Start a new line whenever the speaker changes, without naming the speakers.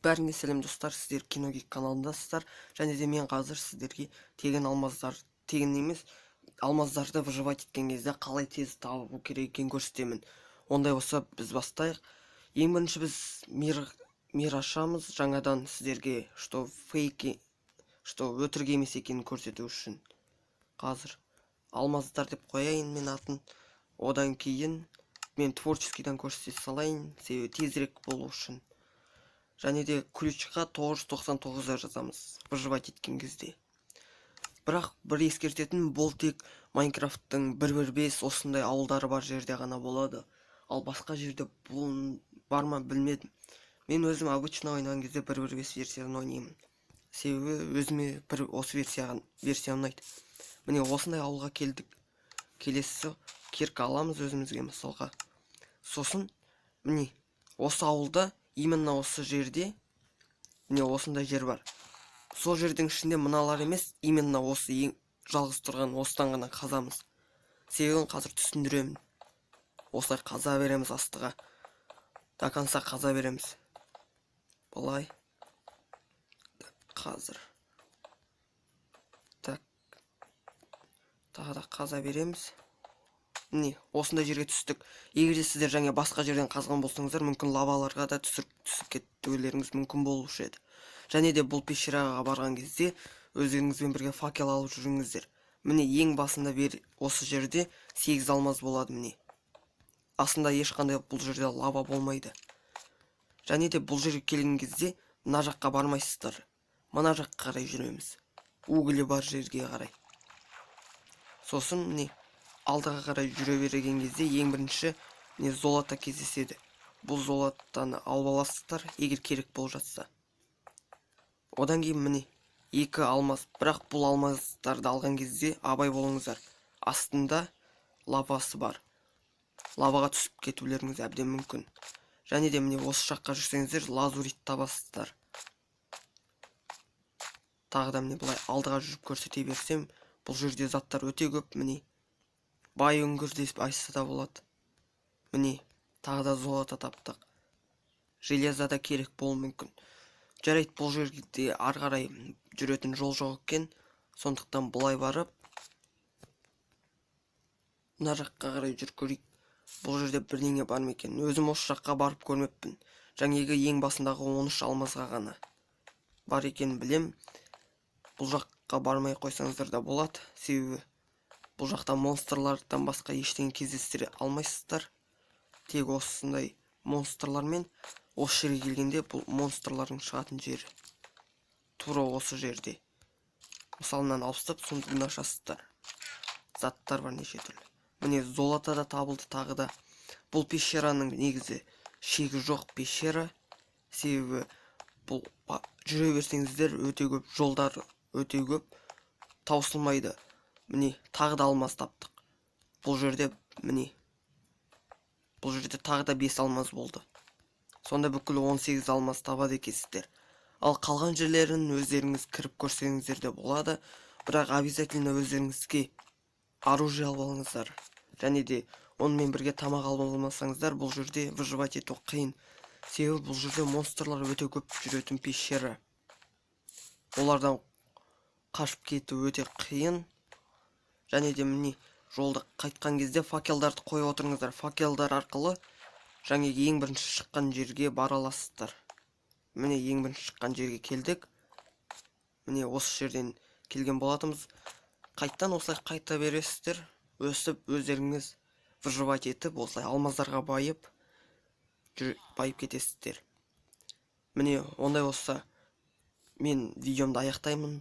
Бәріңе сәлем достар, сіздер Киногик каналындасыздар, және де мен қазір сіздерге тегін емес, алмаздарды выживать еткен кезде қалай тез табу керек екенін көрсетемін. Ондай болса біз бастайық. Ең бірінші біз мир ашамыз, жаңадан сіздерге что өтірік емес екенін көрсету үшін. Қазір алмаздар деп қояйын мен атын. Одан кейін мен творческийдан көрсете салайын, себебі тезірек болу үшін. Және де ключқа 999 жазамыз выживать еткен кезде. Бірақ бір ескертетін, бұл тек Майнкрафттың 1.1.5 осындай ауылдары бар жерде ғана болады. Ал басқа жерде бұл бар ма білмедім. Мен өзім обычно ойнаған кезде 1.1.5 версияны ойнаймын. Себебі өзіме осы версия ұнайды. Міне осындай ауылға келдік. Келесі кирка аламыз өзімізге мысалға. Сосын міне осы ауылда именно осы жерде міне осындай жер бар. Сол жердің ішінде мыналар емес, именно осы ең жалғыз тұрған осыдан ғана қазамыз. Себебін қазір түсіндіремін. Осылай қаза береміз астыға. До конца қаза береміз. Бұлай. Қазір. Так. Тағы да қаза береміз. Міне, осындай жерге түстік. Егер сіздер жаңа басқа жерден қазған болсаңыздар, мүмкін лаваларға да түсіп кетулеріңіз мүмкін болушы еді. Және де бұл пещераға барған кезде өздеріңізбен бірге факел алып жүріңіздер. Міне ең басында осы жерде 8 алмаз болады міне. Асында ешқандай бұл жерде лава болмайды. Және де бұл жерге келген кезде мына жаққа бармайсыздар. Мына жаққа қарай жүреміз. Углі бар жерге қарай. Сосын міне алдыға қарай жүре берген кезде ең бірінші не золото кездеседі. Бұл золотаны алып аласыздар, егер керек болып жатса. Одан кейін міне 2 алмаз. Бірақ бұл алмаздарды алған кезде абай болыңыздар. Астында лавасы бар. Лаваға түсіп кетулеріңіз әбден мүмкін. Және де міне осы жаққа жүрсеңіздер лазурит табасыздар. Тағы да міне бұлай алдыға жүріп көрсете берсем, бұл жерде заттар өте көп міне. Бай үңгір деп айтса да болады. Міне, тағы да золото таптық. Железо да керек болуы мүмкін. Жарайды, бұл жерде ары қарай жүретін жол жоқ екен. Сондықтан бұлай барып, мына жаққа қарай жүріп көрейік. Бұл жерде бірдеңе бар ма екен? Өзім осы жаққа барып көрмеппін. Жаңағы ең басындағы 13 алмазға ғана бар екен білем. Бұл жаққа бармай қойсаңыздар да болады. Себебі бұл жақта монстрлардан басқа ештеңе кездестіре алмайсыздар. Тек осындай монстрлармен осы жерге келгенде бұл монстрлардың шығатын жері. Тура осы жерде. Мысалынан алыстап сундығын ашасыздар. Заттар бар неше түрлі. Міне золото да табылды тағы да. Бұл пещераның негізі шегі жоқ пещера. Себебі бұл жүре берсеңіздер өте көп, жолдар өте көп, таусылмайды. Міне тағы да алмаз таптық. Бұл жерде міне. Бұл жерде тағы да 5 алмаз болды. Сонда бүкіл 18 алмаз табады екенсіздер. Ал қалған жерлерін өздеріңіз кіріп көрсеңіздер де болады. Бірақ обязательно өздеріңізге оружие алып алыңыздар. Және де онымен бірге тамақ алып алмасаңыздар, бұл жерде выживать ету қиын. Себебі бұл жерде монстрлар өте көп жүретін пещера. Олардан қашып кету өте қиын. Және де міне жолды қайтқан кезде факелдарды қойып отырыңыздар. Факелдар арқылы жаңа ең бірінші шыққан жерге бара аласыздар. Міне ең бірінші шыққан жерге келдік. Міне осы жерден келген болатымыз. Қайттан осылай қайта бересіздер. Өсіп өздеріңіз выживать етіп, осылай алмаздарға байып кетесіздер. Міне ондай болса мен видеомды аяқтаймын.